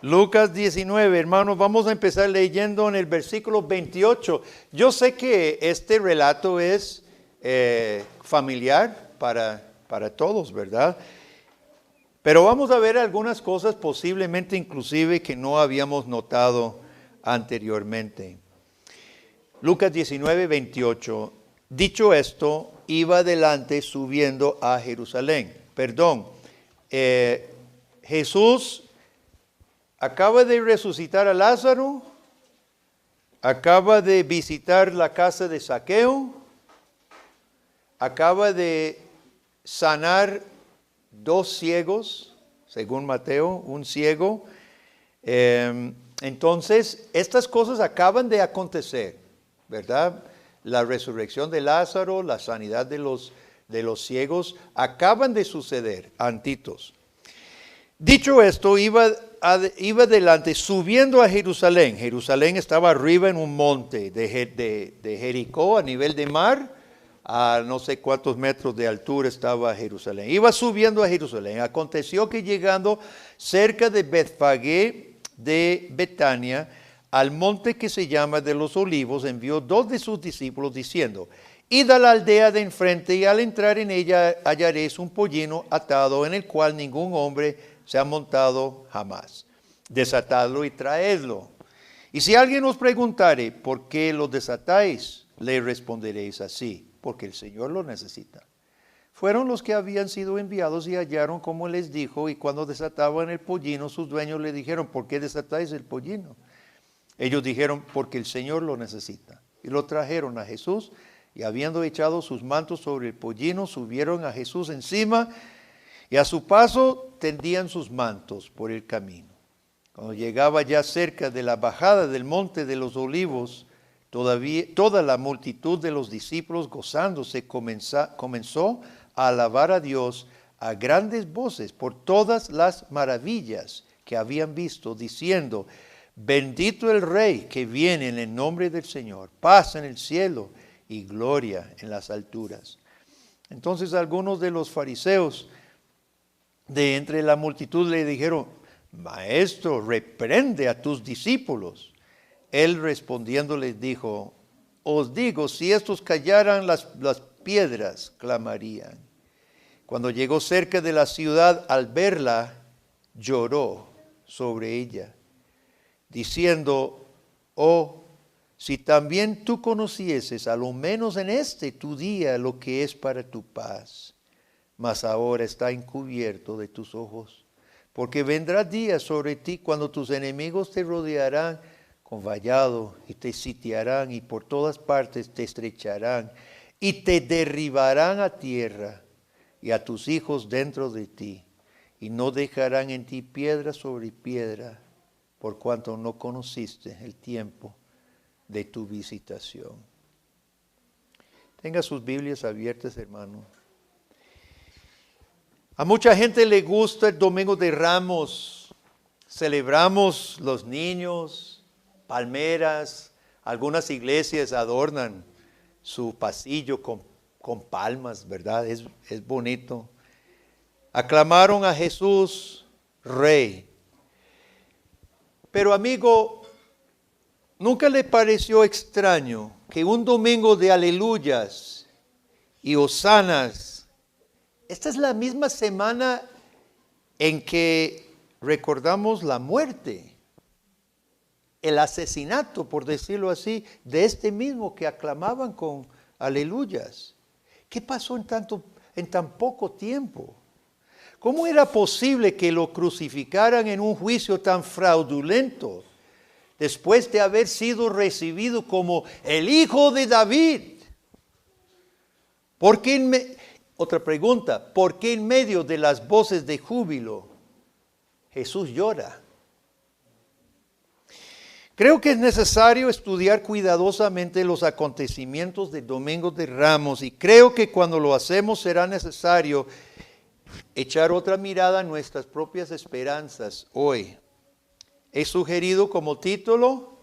Lucas 19, hermanos, vamos a empezar leyendo en el versículo 28. Yo sé que este relato es familiar para todos, ¿verdad? Pero vamos a ver algunas cosas posiblemente inclusive que no habíamos notado anteriormente. Lucas 19, 28. Dicho esto, iba adelante subiendo a Jerusalén. Jesús acaba de resucitar a Lázaro, acaba de visitar la casa de Zaqueo, acaba de sanar 2 ciegos, según Mateo, un ciego. Entonces, estas cosas acaban de acontecer, ¿verdad? La resurrección de Lázaro, la sanidad de los ciegos, acaban de suceder antitos. Dicho esto, iba adelante subiendo a Jerusalén. Jerusalén estaba arriba en un monte de Jericó a nivel de mar. A no sé cuántos metros de altura estaba Jerusalén. Iba subiendo a Jerusalén. Aconteció que llegando cerca de Betfagé de Betania, al monte que se llama de los Olivos, envió 2 de sus discípulos diciendo: id a la aldea de enfrente y al entrar en ella hallaréis un pollino atado en el cual ningún hombre se ha montado jamás. Desatadlo y traedlo. Y si alguien os preguntare por qué lo desatáis, le responderéis así: porque el Señor lo necesita. Fueron los que habían sido enviados y hallaron como les dijo, y cuando desataban el pollino, sus dueños le dijeron: ¿por qué desatáis el pollino? Ellos dijeron: porque el Señor lo necesita. Y lo trajeron a Jesús, y habiendo echado sus mantos sobre el pollino, subieron a Jesús encima, y a su paso tendían sus mantos por el camino. Cuando llegaba ya cerca de la bajada del monte de los Olivos, toda la multitud de los discípulos gozándose comenzó a alabar a Dios a grandes voces por todas las maravillas que habían visto, diciendo: bendito el Rey que viene en el nombre del Señor, paz en el cielo y gloria en las alturas. Entonces algunos de los fariseos de entre la multitud le dijeron: Maestro, reprende a tus discípulos. Él respondiendo les dijo: os digo, si estos callaran, las piedras clamarían. Cuando llegó cerca de la ciudad, al verla, lloró sobre ella, diciendo: oh, si también tú conocieses, a lo menos en este tu día, lo que es para tu paz. Mas ahora está encubierto de tus ojos, porque vendrá día sobre ti cuando tus enemigos te rodearán con vallado y te sitiarán y por todas partes te estrecharán y te derribarán a tierra y a tus hijos dentro de ti, y no dejarán en ti piedra sobre piedra, por cuanto no conociste el tiempo de tu visitación. Tenga sus Biblias abiertas, hermano. A mucha gente le gusta el Domingo de Ramos. Celebramos los niños, palmeras. Algunas iglesias adornan su pasillo con palmas, ¿verdad? Es bonito. Aclamaron a Jesús Rey. Pero amigo, ¿nunca le pareció extraño que un domingo de aleluyas y hosanas, esta es la misma semana en que recordamos la muerte, el asesinato, por decirlo así, de este mismo que aclamaban con aleluyas? ¿Qué pasó en tan poco tiempo? ¿Cómo era posible que lo crucificaran en un juicio tan fraudulento, después de haber sido recibido como el Hijo de David? Otra pregunta: ¿por qué en medio de las voces de júbilo Jesús llora? Creo que es necesario estudiar cuidadosamente los acontecimientos del Domingo de Ramos, y creo que cuando lo hacemos será necesario echar otra mirada a nuestras propias esperanzas hoy. He sugerido como título: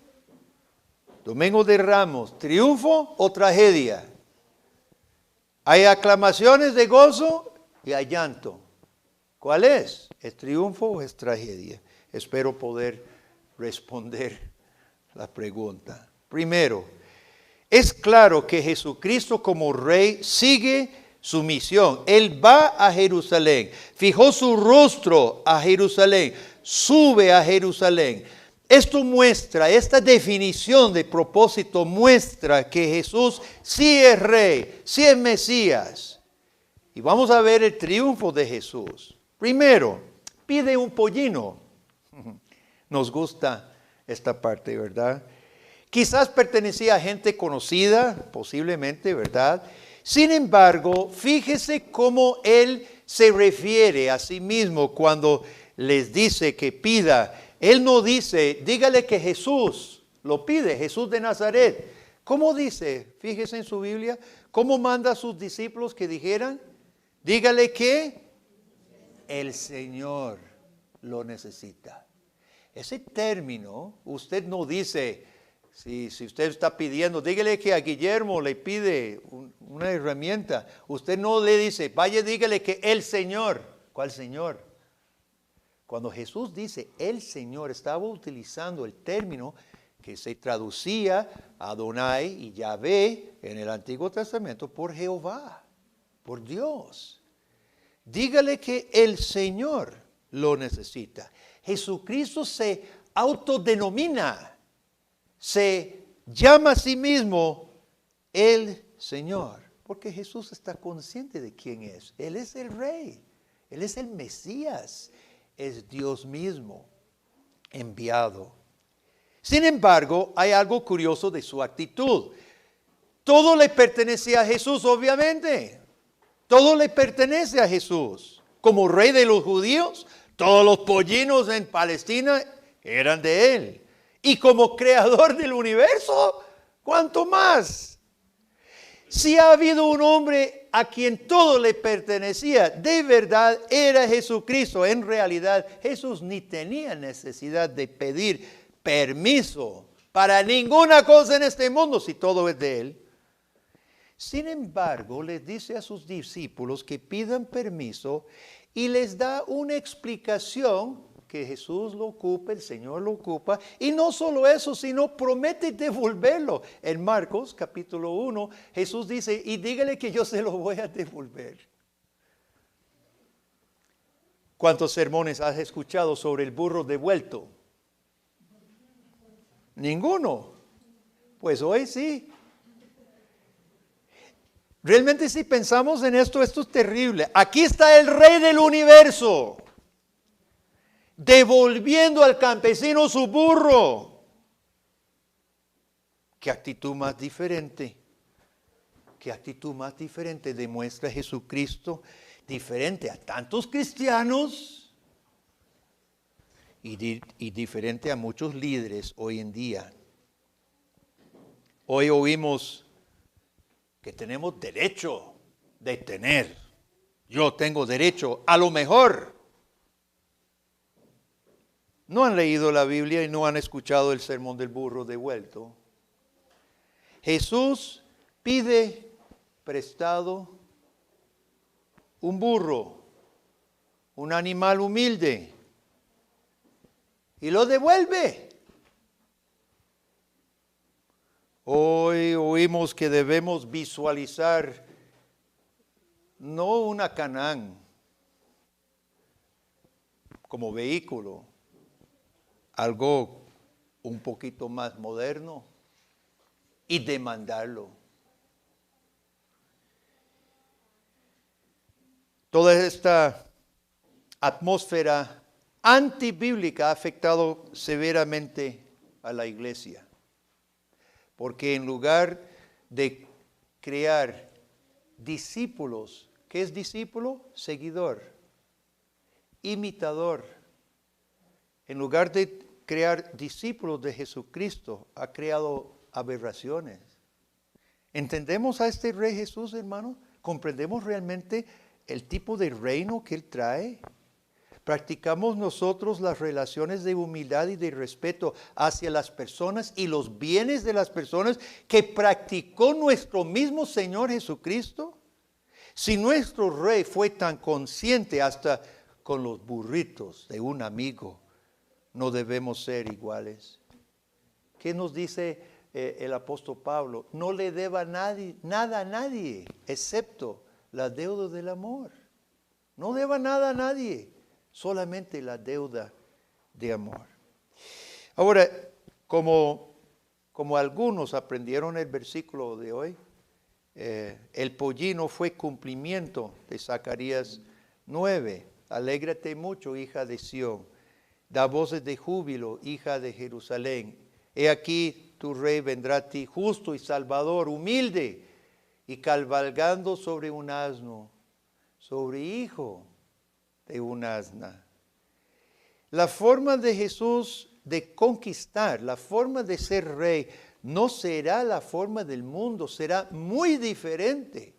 Domingo de Ramos, ¿triunfo o tragedia? Hay aclamaciones de gozo y hay llanto. ¿Cuál es? ¿Es triunfo o es tragedia? espero poder responder la pregunta. Primero, es claro que Jesucristo como Rey sigue su misión. Él va a Jerusalén, fijó su rostro a Jerusalén, sube a Jerusalén. Esto muestra, esta definición de propósito muestra que Jesús sí es Rey, sí es Mesías. Y vamos a ver el triunfo de Jesús. Primero, pide un pollino. Nos gusta esta parte, ¿verdad? Quizás pertenecía a gente conocida, posiblemente, ¿verdad? Sin embargo, fíjese cómo él se refiere a sí mismo cuando les dice que pida. Él no dice, dígale que Jesús lo pide, Jesús de Nazaret. ¿Cómo dice? Fíjese en su Biblia. ¿Cómo manda a sus discípulos que dijeran? Dígale que el Señor lo necesita. Ese término, usted no dice, si usted está pidiendo, dígale que a Guillermo le pide una herramienta. Usted no le dice, vaya, dígale que el Señor. ¿Cuál Señor? Cuando Jesús dice el Señor, estaba utilizando el término que se traducía Adonai y Yahvé en el Antiguo Testamento por Jehová, por Dios. Dígale que el Señor lo necesita. Jesucristo se autodenomina, se llama a sí mismo el Señor, porque Jesús está consciente de quién es. Él es el Rey, Él es el Mesías. Es Dios mismo enviado. Sin embargo, hay algo curioso de su actitud. Todo le pertenecía a Jesús, obviamente. Todo le pertenece a Jesús. Como rey de los judíos, todos los pollinos en Palestina eran de él. Y como creador del universo, ¿cuánto más? Si ha habido un hombre a quien todo le pertenecía, de verdad era Jesucristo. En realidad, Jesús ni tenía necesidad de pedir permiso para ninguna cosa en este mundo, si todo es de Él. Sin embargo, les dice a sus discípulos que pidan permiso y les da una explicación que Jesús lo ocupa, el Señor lo ocupa, y no solo eso, sino promete devolverlo. En Marcos capítulo 1, Jesús dice, y dígale que yo se lo voy a devolver. ¿Cuántos sermones has escuchado sobre el burro devuelto? Ninguno. Pues hoy sí. Realmente si pensamos en esto es terrible. Aquí está el Rey del universo, devolviendo al campesino su burro. ¿Qué actitud más diferente? ¿Qué actitud más diferente demuestra Jesucristo? Diferente a tantos cristianos y diferente a muchos líderes hoy en día. Hoy oímos que tenemos derecho de tener. Yo tengo derecho a lo mejor. No han leído la Biblia y no han escuchado el sermón del burro devuelto. Jesús pide prestado un burro, un animal humilde, y lo devuelve. Hoy oímos que debemos visualizar no una Canaán como vehículo, algo un poquito más moderno y demandarlo. Toda esta atmósfera antibíblica ha afectado severamente a la iglesia. Porque en lugar de crear discípulos, ¿qué es discípulo? Seguidor, imitador. En lugar de crear discípulos de Jesucristo, ha creado aberraciones. ¿Entendemos a este Rey Jesús, hermano? ¿Comprendemos realmente el tipo de reino que Él trae? ¿Practicamos nosotros las relaciones de humildad y de respeto hacia las personas y los bienes de las personas que practicó nuestro mismo Señor Jesucristo? Si nuestro Rey fue tan consciente hasta con los burritos de un amigo, no debemos ser iguales. ¿Qué nos dice el apóstol Pablo? No le deba nada a nadie, excepto la deuda del amor. No deba nada a nadie, solamente la deuda de amor. Ahora, como algunos aprendieron el versículo de hoy, el pollino fue cumplimiento de Zacarías 9. Alégrate mucho, hija de Sión. Da voces de júbilo, hija de Jerusalén. He aquí tu rey vendrá a ti, justo y salvador, humilde, y cabalgando sobre un asno, sobre hijo de un asna. La forma de Jesús de conquistar, la forma de ser rey, no será la forma del mundo, será muy diferente.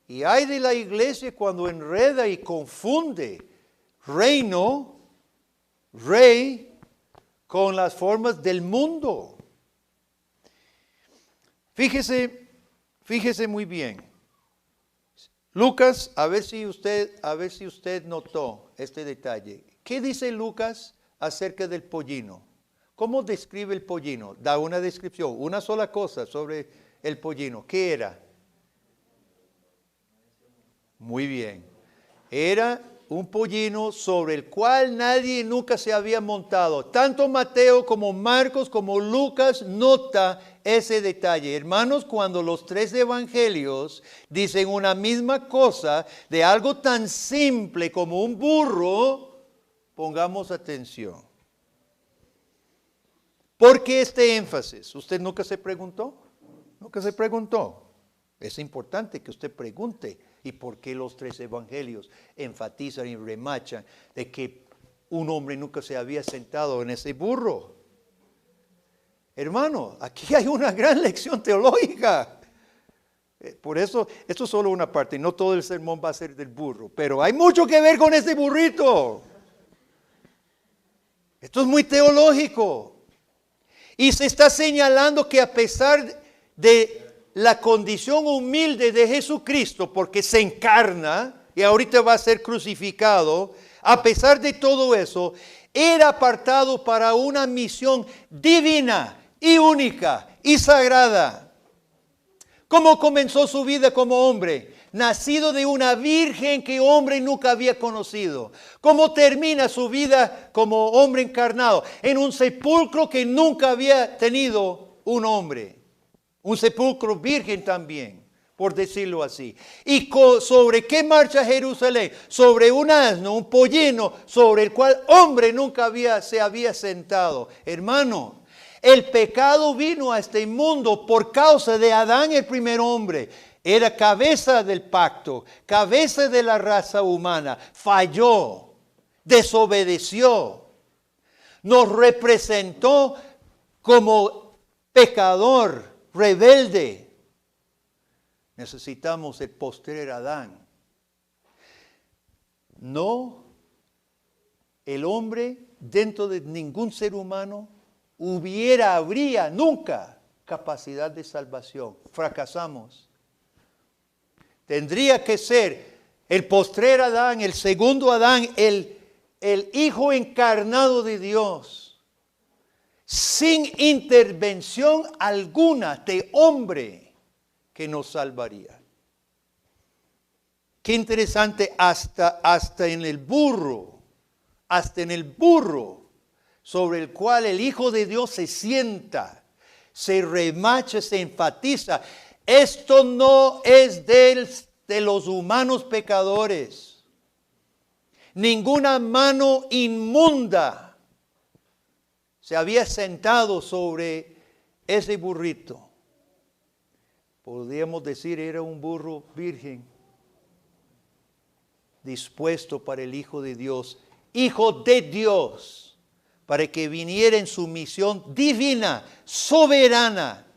Y hay de la iglesia cuando enreda y confunde reino, rey, con las formas del mundo. Fíjese muy bien. Lucas, a ver si usted notó este detalle. ¿Qué dice Lucas acerca del pollino? ¿Cómo describe el pollino? Da una descripción, una sola cosa sobre el pollino. ¿Qué era? Muy bien. Era un pollino sobre el cual nadie nunca se había montado. Tanto Mateo como Marcos como Lucas nota ese detalle. Hermanos, cuando los tres evangelios dicen una misma cosa de algo tan simple como un burro, pongamos atención. ¿Por qué este énfasis? ¿Usted nunca se preguntó? ¿Nunca se preguntó? Es importante que usted pregunte. ¿Y por qué los tres evangelios enfatizan y remachan de que un hombre nunca se había sentado en ese burro? Hermano, aquí hay una gran lección teológica. Por eso, esto es solo una parte, no todo el sermón va a ser del burro, pero hay mucho que ver con ese burrito. Esto es muy teológico. Y se está señalando que a pesar de la condición humilde de Jesucristo, porque se encarna y ahorita va a ser crucificado, a pesar de todo eso, era apartado para una misión divina y única y sagrada. ¿Cómo comenzó su vida como hombre? Nacido de una virgen que hombre nunca había conocido. ¿Cómo termina su vida como hombre encarnado? En un sepulcro que nunca había tenido un hombre. Un sepulcro virgen también, por decirlo así. ¿Y sobre qué marcha Jerusalén? Sobre un asno, un pollino, sobre el cual hombre nunca se había sentado. Hermano, el pecado vino a este mundo por causa de Adán, el primer hombre. Era cabeza del pacto, cabeza de la raza humana. Falló, desobedeció. Nos representó como pecador, rebelde. Necesitamos el postrer Adán. No, el hombre dentro de ningún ser humano habría nunca capacidad de salvación. Fracasamos. Tendría que ser el postrer Adán, el segundo Adán, el Hijo encarnado de Dios, sin intervención alguna de hombre, que nos salvaría. Qué interesante, hasta en el burro sobre el cual el Hijo de Dios se sienta, se remacha, se enfatiza. Esto no es de los humanos pecadores. Ninguna mano inmunda se había sentado sobre ese burrito. Podríamos decir era un burro virgen, dispuesto para el Hijo de Dios, Hijo de Dios, para que viniera en su misión divina, soberana,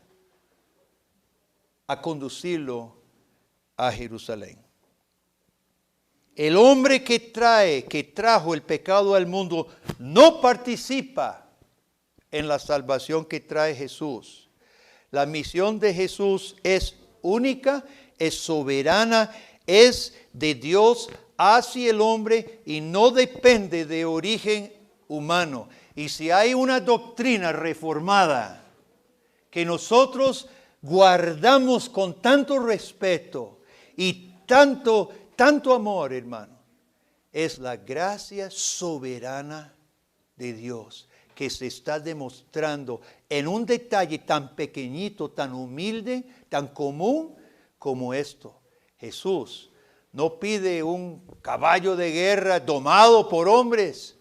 a conducirlo a Jerusalén. El hombre que trajo el pecado al mundo, no participa en la salvación que trae Jesús. La misión de Jesús es única, es soberana, es de Dios hacia el hombre y no depende de origen humano. Y si hay una doctrina reformada que nosotros guardamos con tanto respeto y tanto amor, hermano, es la gracia soberana de Dios que se está demostrando en un detalle tan pequeñito, tan humilde, tan común como esto. Jesús no pide un caballo de guerra domado por hombres,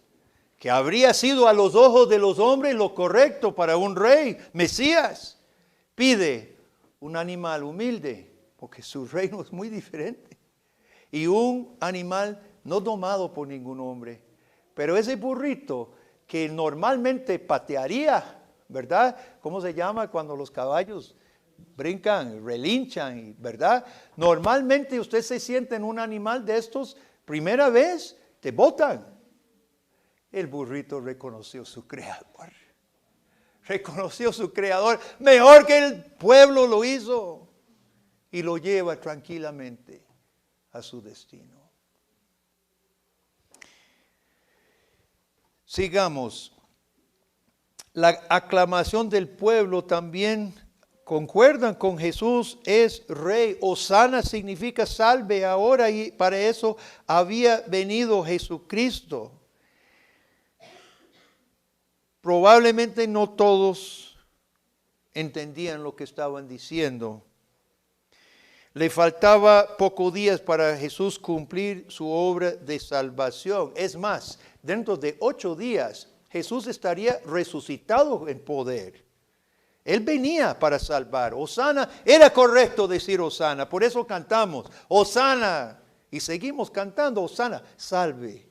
que habría sido a los ojos de los hombres lo correcto para un rey, Mesías. Pide un animal humilde, porque su reino es muy diferente. Y un animal no domado por ningún hombre. Pero ese burrito que normalmente patearía, ¿verdad? ¿Cómo se llama cuando los caballos brincan, relinchan, ¿verdad? Normalmente usted se siente en un animal de estos, primera vez, te botan. El burrito reconoció su creador. Reconoció su creador mejor que el pueblo lo hizo. Y lo lleva tranquilamente a su destino. Sigamos. La aclamación del pueblo también concuerdan con Jesús es rey. Hosana significa salve ahora, y para eso había venido Jesucristo. Probablemente no todos entendían lo que estaban diciendo. Le faltaba pocos días para Jesús cumplir su obra de salvación. Es más, dentro de 8 días Jesús estaría resucitado en poder. Él venía para salvar. Hosana, era correcto decir Hosana, por eso cantamos Hosana y seguimos cantando Hosana, salve.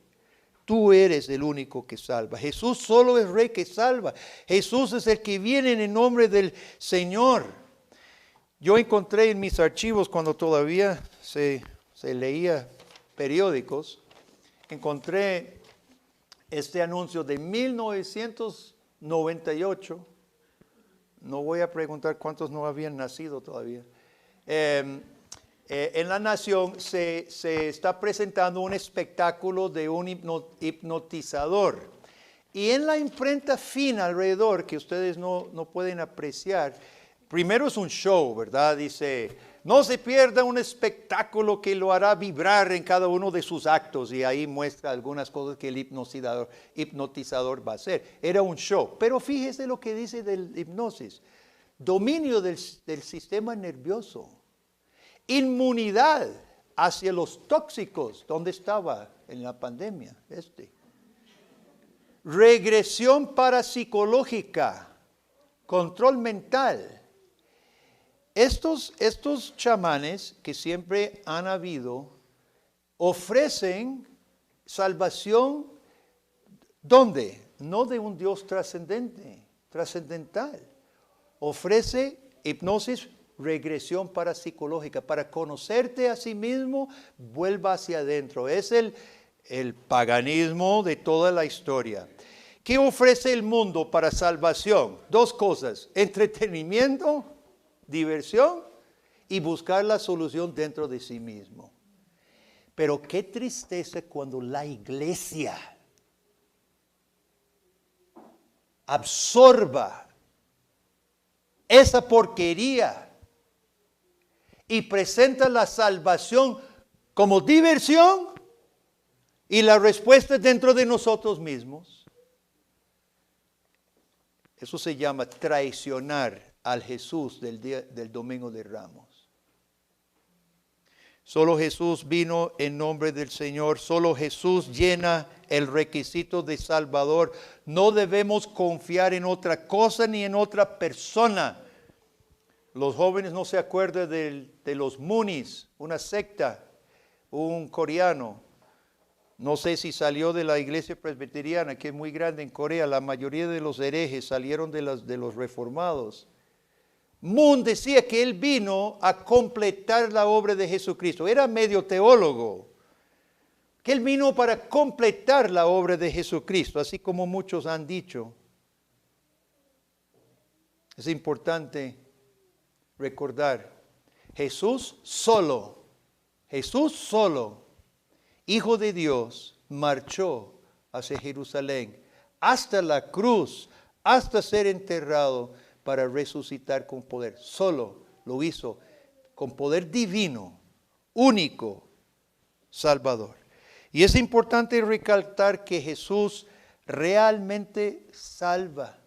Tú eres el único que salva. Jesús solo es Rey que salva. Jesús es el que viene en el nombre del Señor. Yo encontré en mis archivos, cuando todavía se leía periódicos, encontré este anuncio de 1998. No voy a preguntar cuántos no habían nacido todavía. En La Nación se está presentando un espectáculo de un hipnotizador. Y en la imprenta fina alrededor, que ustedes no pueden apreciar, primero es un show, ¿verdad? Dice, no se pierda un espectáculo que lo hará vibrar en cada uno de sus actos. Y ahí muestra algunas cosas que el hipnotizador va a hacer. Era un show. Pero fíjese lo que dice del hipnosis. Dominio del sistema nervioso. Inmunidad hacia los tóxicos. ¿Dónde estaba en la pandemia? Regresión parapsicológica. Control mental. Estos chamanes que siempre han habido ofrecen salvación, ¿dónde? No de un Dios trascendental. Ofrece hipnosis, regresión parapsicológica. Para conocerte a sí mismo, vuelva hacia adentro. Es el paganismo de toda la historia. ¿Qué ofrece el mundo para salvación? 2 cosas, entretenimiento, diversión y buscar la solución dentro de sí mismo. Pero qué tristeza cuando la iglesia absorba esa porquería y presenta la salvación como diversión y la respuesta dentro de nosotros mismos. Eso se llama traicionar al Jesús del Domingo de Ramos. Solo Jesús vino en nombre del Señor. Solo Jesús llena el requisito de Salvador. No debemos confiar en otra cosa ni en otra persona. Los jóvenes no se acuerdan de los Moonies, una secta, un coreano. No sé si salió de la iglesia presbiteriana, que es muy grande en Corea. La mayoría de los herejes salieron de los reformados. Moon decía que él vino a completar la obra de Jesucristo. Era medio teólogo. Que él vino para completar la obra de Jesucristo, así como muchos han dicho. Es importante recordar, Jesús solo, Hijo de Dios, marchó hacia Jerusalén hasta la cruz, hasta ser enterrado para resucitar con poder. Solo lo hizo con poder divino, único, Salvador. Y es importante recalcar que Jesús realmente salva.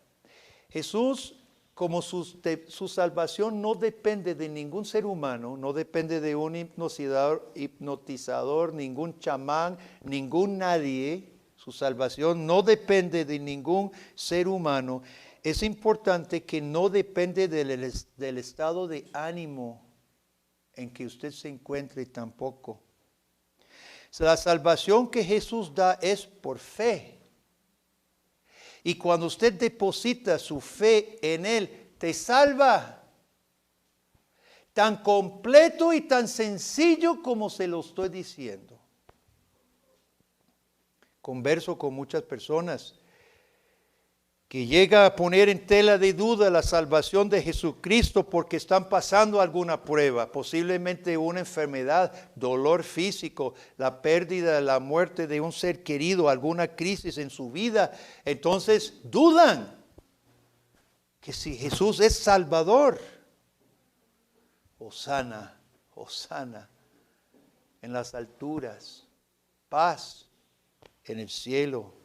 Jesús, como su salvación no depende de ningún ser humano, no depende de un hipnotizador, ningún chamán, ningún nadie. Su salvación no depende de ningún ser humano. Es importante que no depende del estado de ánimo en que usted se encuentre tampoco. La salvación que Jesús da es por fe. Y cuando usted deposita su fe en Él, te salva. Tan completo y tan sencillo como se lo estoy diciendo. Converso con muchas personas que llega a poner en tela de duda la salvación de Jesucristo porque están pasando alguna prueba, posiblemente una enfermedad, dolor físico, la pérdida, la muerte de un ser querido, alguna crisis en su vida. Entonces dudan que si Jesús es Salvador. Hosana, hosana en las alturas, paz en el cielo.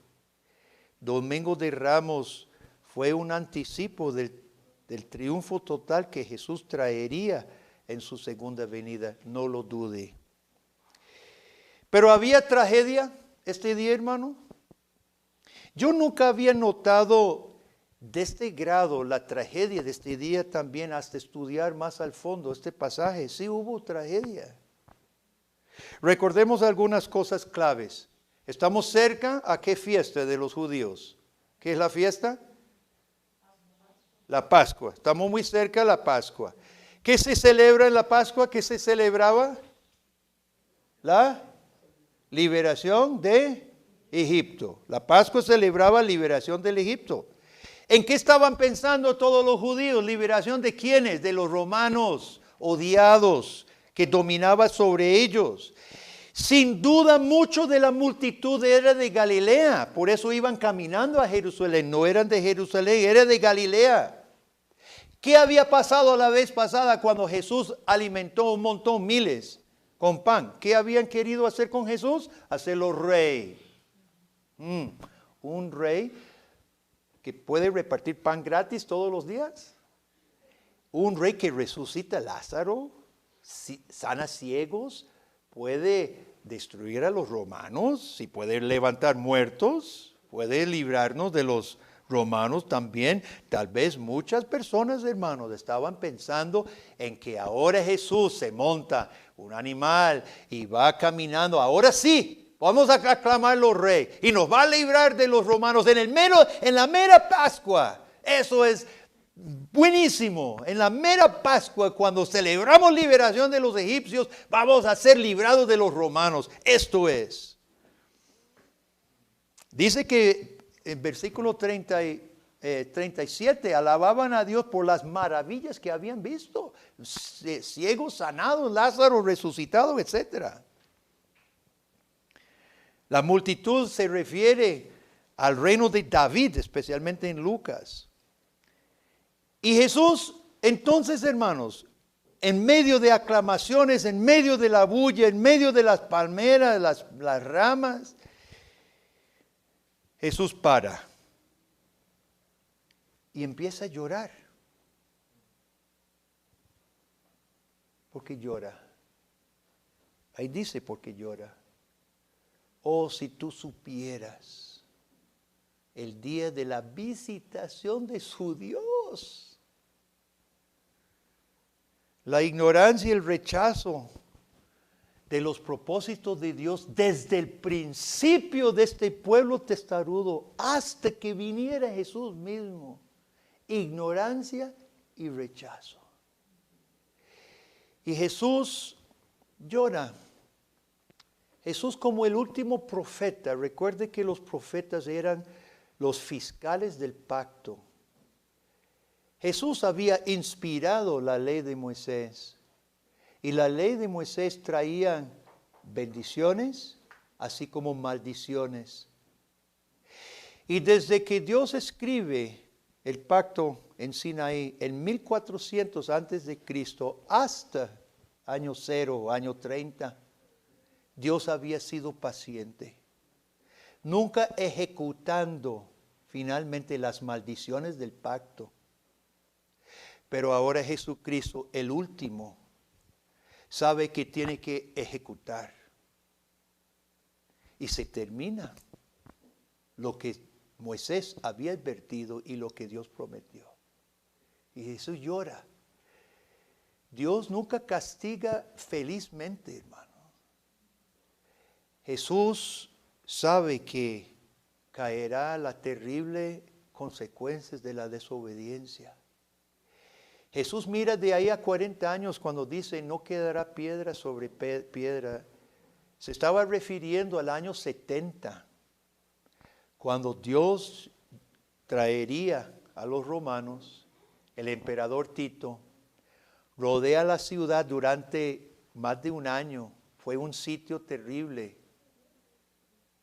Domingo de Ramos fue un anticipo del triunfo total que Jesús traería en su segunda venida, no lo dude. Pero había tragedia este día, hermano. Yo nunca había notado de este grado la tragedia de este día también hasta estudiar más al fondo este pasaje. Sí hubo tragedia. Recordemos algunas cosas claves. Estamos cerca a qué fiesta de los judíos. ¿Qué es la fiesta? La Pascua. Estamos muy cerca a la Pascua. ¿Qué se celebra en la Pascua? ¿Qué se celebraba? La liberación de Egipto. La Pascua celebraba liberación del Egipto. ¿En qué estaban pensando todos los judíos? ¿Liberación de quiénes? De los romanos odiados que dominaban sobre ellos. Sin duda, mucho de la multitud era de Galilea, por eso iban caminando a Jerusalén, no eran de Jerusalén, era de Galilea. ¿Qué había pasado la vez pasada cuando Jesús alimentó un montón, miles, con pan? ¿Qué habían querido hacer con Jesús? Hacerlo rey. Un rey que puede repartir pan gratis todos los días. Un rey que resucita a Lázaro, sana ciegos, puede destruir a los romanos, si puede levantar muertos, puede librarnos de los romanos también. Tal vez muchas personas, hermanos, estaban pensando en que ahora Jesús se monta un animal y va caminando. Ahora sí, vamos a aclamarlo rey y nos va a librar de los romanos en la mera Pascua. Eso es buenísimo. En la mera Pascua, cuando celebramos liberación de los egipcios, vamos a ser librados de los romanos. Esto es. Dice que en versículo 37 alababan a Dios por las maravillas que habían visto. Ciegos sanados, Lázaro resucitado, etc. La multitud se refiere al reino de David, especialmente en Lucas. Y Jesús, entonces, hermanos, en medio de aclamaciones, en medio de la bulla, en medio de las palmeras, las ramas, Jesús para y empieza a llorar. ¿Por qué llora? Ahí dice por qué llora. Oh, si tú supieras el día de la visitación de su Dios. La ignorancia y el rechazo de los propósitos de Dios desde el principio de este pueblo testarudo hasta que viniera Jesús mismo. Ignorancia y rechazo. Y Jesús llora. Jesús como el último profeta. Recuerde que los profetas eran los fiscales del pacto. Jesús había inspirado la ley de Moisés. Y la ley de Moisés traía bendiciones, así como maldiciones. Y desde que Dios escribe el pacto en Sinaí en 1400 antes de Cristo hasta año 0, año 30, Dios había sido paciente, nunca ejecutando finalmente las maldiciones del pacto. Pero ahora Jesucristo, el último, sabe que tiene que ejecutar. Y se termina lo que Moisés había advertido y lo que Dios prometió. Y Jesús llora. Dios nunca castiga felizmente, hermano. Jesús sabe que caerá la terrible consecuencias de la desobediencia. Jesús mira de ahí a 40 años cuando dice no quedará piedra sobre piedra. Se estaba refiriendo al año 70, cuando Dios traería a los romanos, el emperador Tito, rodea la ciudad durante más de un año. Fue un sitio terrible.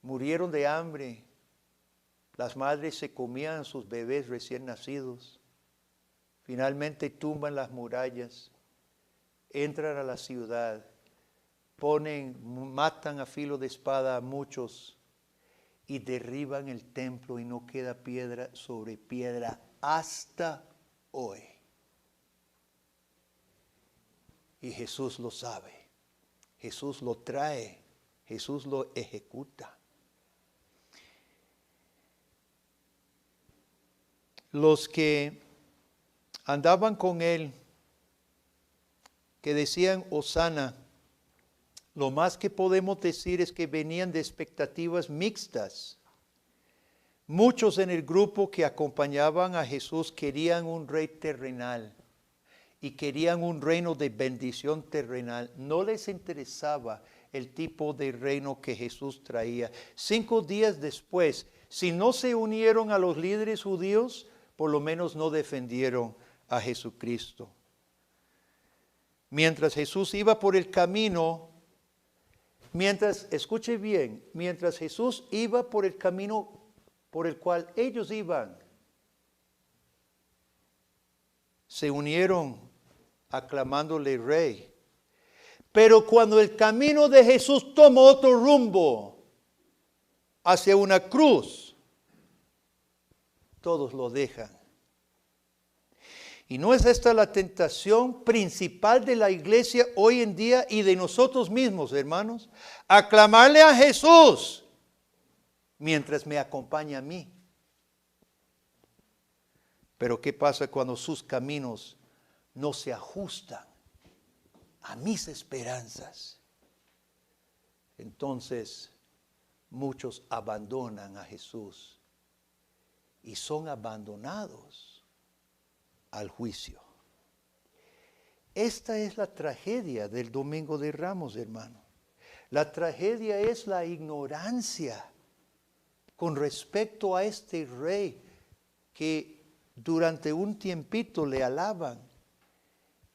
Murieron de hambre. Las madres se comían sus bebés recién nacidos. Finalmente tumban las murallas, entran a la ciudad, matan a filo de espada a muchos y derriban el templo y no queda piedra sobre piedra hasta hoy. Y Jesús lo sabe, Jesús lo trae, Jesús lo ejecuta. Los que andaban con él, que decían Hosana, lo más que podemos decir es que venían de expectativas mixtas. Muchos en el grupo que acompañaban a Jesús querían un rey terrenal y querían un reino de bendición terrenal. No les interesaba el tipo de reino que Jesús traía. 5 días después, si no se unieron a los líderes judíos, por lo menos no defendieron a Jesucristo. Mientras Jesús iba por el camino, escuche bien, mientras Jesús iba por el camino por el cual ellos iban, se unieron aclamándole rey. Pero cuando el camino de Jesús tomó otro rumbo hacia una cruz, todos lo dejan. Y no es esta la tentación principal de la iglesia hoy en día y de nosotros mismos, hermanos. Aclamarle a Jesús mientras me acompaña a mí. Pero ¿qué pasa cuando sus caminos no se ajustan a mis esperanzas? Entonces muchos abandonan a Jesús y son abandonados al juicio. Esta es la tragedia del Domingo de Ramos, hermano. La tragedia es la ignorancia con respecto a este rey que durante un tiempito le alaban.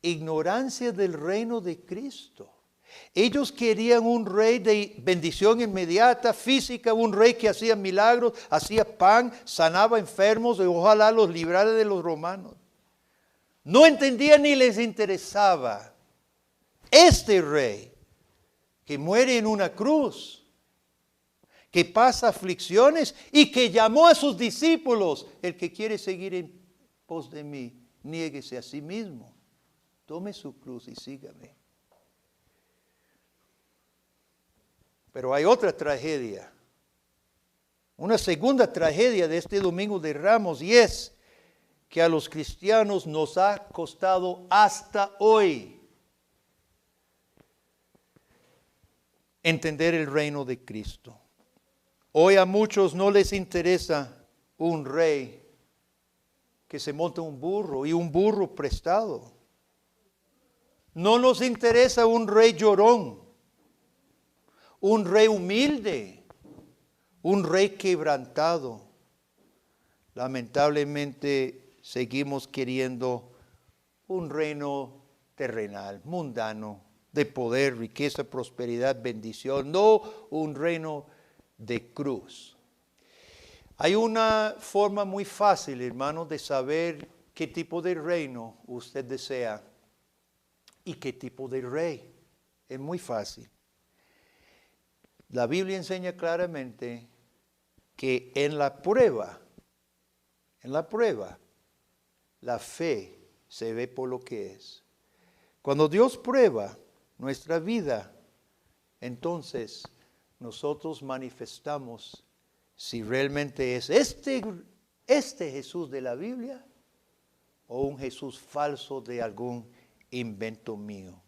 Ignorancia del reino de Cristo. Ellos querían un rey de bendición inmediata, física, un rey que hacía milagros, hacía pan, sanaba enfermos y ojalá los librara de los romanos. No entendían ni les interesaba este rey que muere en una cruz, que pasa aflicciones y que llamó a sus discípulos: el que quiere seguir en pos de mí, niéguese a sí mismo, tome su cruz y sígame. Pero hay otra tragedia, una segunda tragedia de este Domingo de Ramos, y es que a los cristianos nos ha costado hasta hoy entender el reino de Cristo. Hoy a muchos no les interesa un rey que se monta un burro y un burro prestado. No nos interesa un rey llorón, un rey humilde, un rey quebrantado. Lamentablemente seguimos queriendo un reino terrenal, mundano, de poder, riqueza, prosperidad, bendición, no un reino de cruz. Hay una forma muy fácil, hermanos, de saber qué tipo de reino usted desea y qué tipo de rey. Es muy fácil. La Biblia enseña claramente que en la prueba, la fe se ve por lo que es. Cuando Dios prueba nuestra vida, entonces nosotros manifestamos si realmente es este Jesús de la Biblia o un Jesús falso de algún invento mío.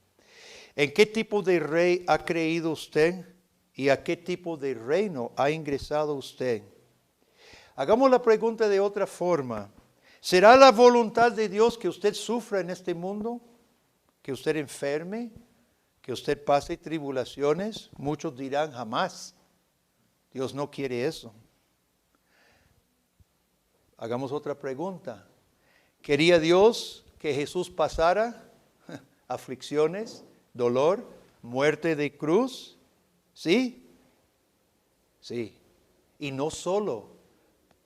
¿En qué tipo de rey ha creído usted y a qué tipo de reino ha ingresado usted? Hagamos la pregunta de otra forma. ¿Será la voluntad de Dios que usted sufra en este mundo? ¿Que usted enferme? ¿Que usted pase tribulaciones? Muchos dirán jamás. Dios no quiere eso. Hagamos otra pregunta. ¿Quería Dios que Jesús pasara aflicciones, dolor, muerte de cruz? ¿Sí? Sí. Y no solo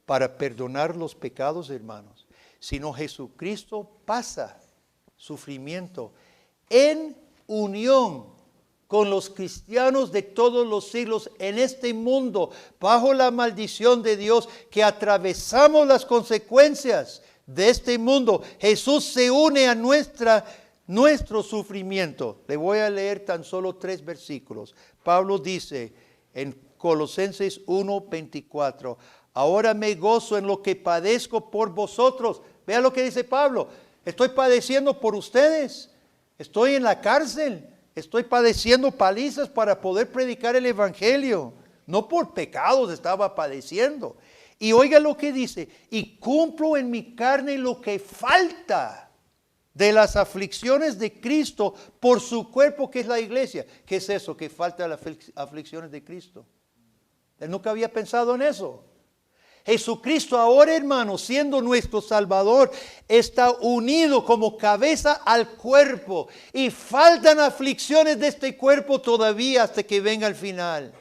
para perdonar los pecados, hermanos, sino Jesucristo pasa sufrimiento en unión con los cristianos de todos los siglos en este mundo, bajo la maldición de Dios, que atravesamos las consecuencias de este mundo. Jesús se une a nuestro sufrimiento. Le voy a leer tan solo 3 versículos. Pablo dice en Colosenses 1:24, ahora me gozo en lo que padezco por vosotros. Vea lo que dice Pablo. Estoy padeciendo por ustedes. Estoy en la cárcel. Estoy padeciendo palizas para poder predicar el evangelio. No por pecados estaba padeciendo. Y oiga lo que dice. Y cumplo en mi carne lo que falta de las aflicciones de Cristo por su cuerpo, que es la iglesia. ¿Qué es eso? Que falta las aflicciones de Cristo. Él nunca había pensado en eso. Jesucristo ahora, hermano, siendo nuestro Salvador, está unido como cabeza al cuerpo. Y faltan aflicciones de este cuerpo todavía hasta que venga el final.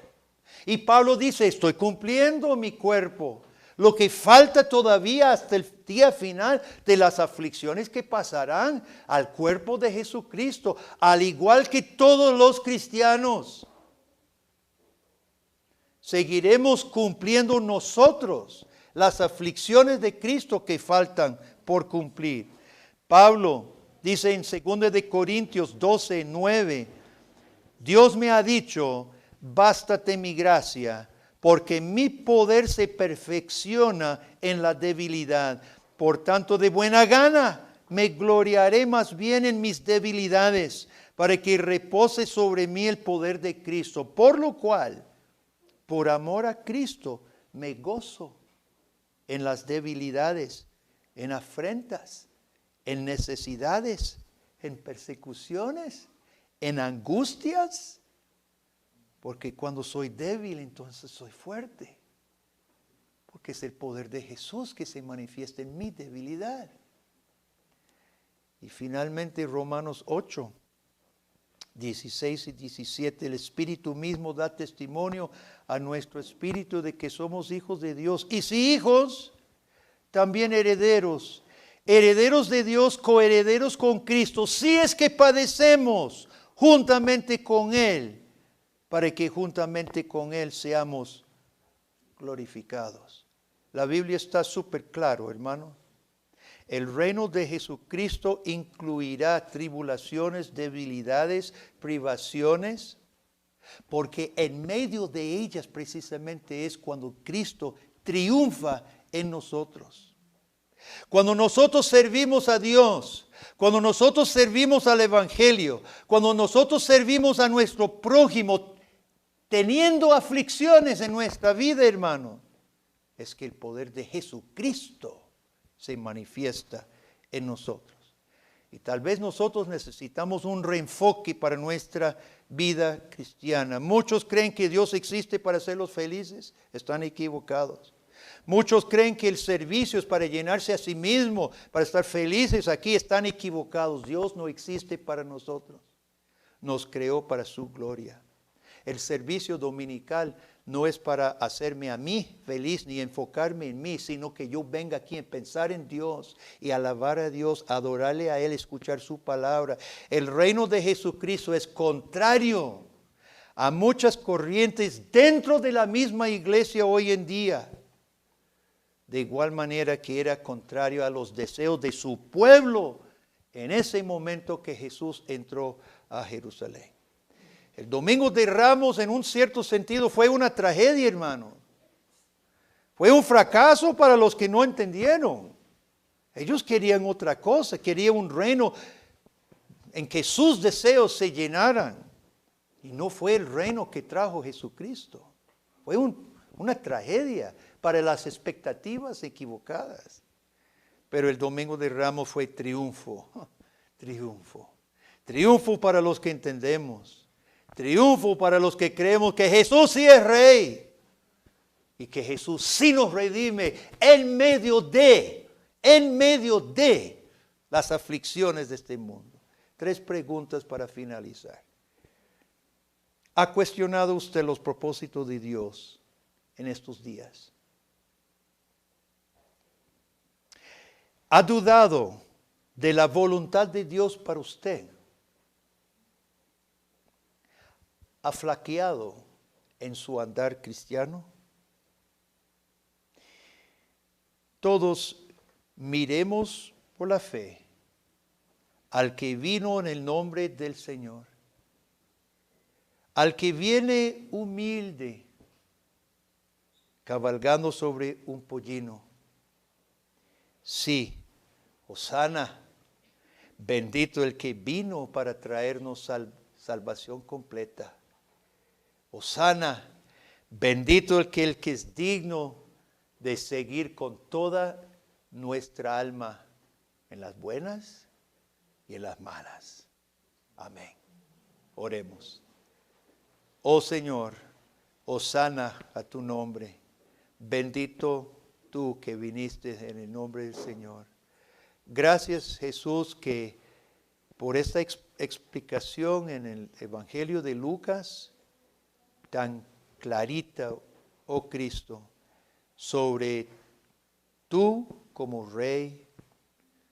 Y Pablo dice, estoy cumpliendo mi cuerpo. Lo que falta todavía hasta el día final de las aflicciones que pasarán al cuerpo de Jesucristo, al igual que todos los cristianos. Seguiremos cumpliendo nosotros las aflicciones de Cristo que faltan por cumplir. Pablo dice en 2 de Corintios 12:9, Dios me ha dicho, bástate mi gracia, porque mi poder se perfecciona en la debilidad. Por tanto, de buena gana me gloriaré más bien en mis debilidades, para que repose sobre mí el poder de Cristo. Por lo cual, por amor a Cristo, me gozo en las debilidades, en afrentas, en necesidades, en persecuciones, en angustias. Porque cuando soy débil, entonces soy fuerte. Porque es el poder de Jesús que se manifiesta en mi debilidad. Y finalmente Romanos 8. 16 y 17, el Espíritu mismo da testimonio a nuestro espíritu de que somos hijos de Dios. Y si hijos, también herederos, herederos de Dios, coherederos con Cristo, si es que padecemos juntamente con Él, para que juntamente con Él seamos glorificados. La Biblia está súper claro, hermano. El reino de Jesucristo incluirá tribulaciones, debilidades, privaciones, porque en medio de ellas precisamente es cuando Cristo triunfa en nosotros. Cuando nosotros servimos a Dios, cuando nosotros servimos al Evangelio, cuando nosotros servimos a nuestro prójimo, teniendo aflicciones en nuestra vida, hermano, es que el poder de Jesucristo se manifiesta en nosotros. Y tal vez nosotros necesitamos un reenfoque para nuestra vida cristiana. Muchos creen que Dios existe para hacerlos felices. Están equivocados. Muchos creen que el servicio es para llenarse a sí mismo, para estar felices aquí. Están equivocados. Dios no existe para nosotros. Nos creó para su gloria. el servicio dominical no es para hacerme a mí feliz ni enfocarme en mí, sino que yo venga aquí a pensar en Dios y alabar a Dios, adorarle a Él, escuchar su palabra. El reino de Jesucristo es contrario a muchas corrientes dentro de la misma iglesia hoy en día. De igual manera que era contrario a los deseos de su pueblo en ese momento que Jesús entró a Jerusalén. El Domingo de Ramos, en un cierto sentido, fue una tragedia, hermano. Fue un fracaso para los que no entendieron. Ellos querían otra cosa, querían un reino en que sus deseos se llenaran. Y no fue el reino que trajo Jesucristo. Fue una tragedia para las expectativas equivocadas. Pero el Domingo de Ramos fue triunfo, triunfo. Triunfo para los que entendemos. Triunfo para los que creemos que Jesús sí es Rey. Y que Jesús sí nos redime en medio de las aflicciones de este mundo. 3 preguntas para finalizar. ¿Ha cuestionado usted los propósitos de Dios en estos días? ¿Ha dudado de la voluntad de Dios para usted? ¿Ha flaqueado en su andar cristiano? Todos miremos por la fe al que vino en el nombre del Señor, al que viene humilde, cabalgando sobre un pollino. Sí, hosana, bendito el que vino para traernos salvación completa. Hosana, bendito el que es digno de seguir con toda nuestra alma en las buenas y en las malas. Amén. Oremos. Oh Señor, hosana a tu nombre. Bendito tú que viniste en el nombre del Señor. Gracias, Jesús, que por esta explicación en el Evangelio de Lucas, tan clarita, oh Cristo, sobre tú como Rey,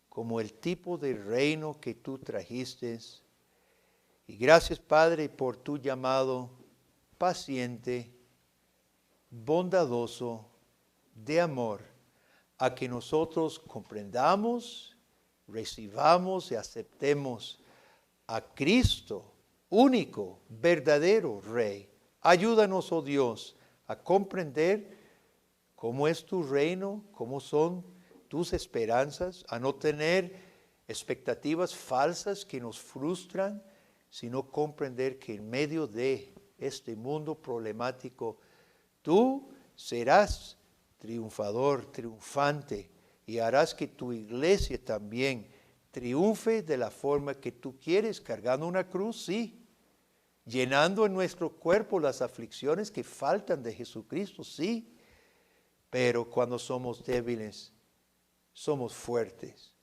como el tipo de reino que tú trajiste. Y gracias, Padre, por tu llamado paciente, bondadoso, de amor, a que nosotros comprendamos, recibamos y aceptemos a Cristo, único, verdadero Rey. Ayúdanos, oh Dios, a comprender cómo es tu reino, cómo son tus esperanzas, a no tener expectativas falsas que nos frustran, sino comprender que en medio de este mundo problemático, tú serás triunfador, triunfante, y harás que tu iglesia también triunfe de la forma que tú quieres, cargando una cruz, sí, llenando en nuestro cuerpo las aflicciones que faltan de Jesucristo, sí, pero cuando somos débiles, somos fuertes,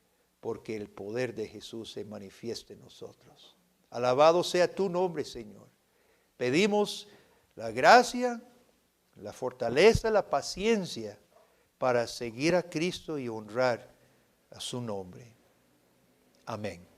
porque el poder de Jesús se manifiesta en nosotros. Alabado sea tu nombre, Señor. Pedimos la gracia, la fortaleza, la paciencia para seguir a Cristo y honrar a su nombre. Amén.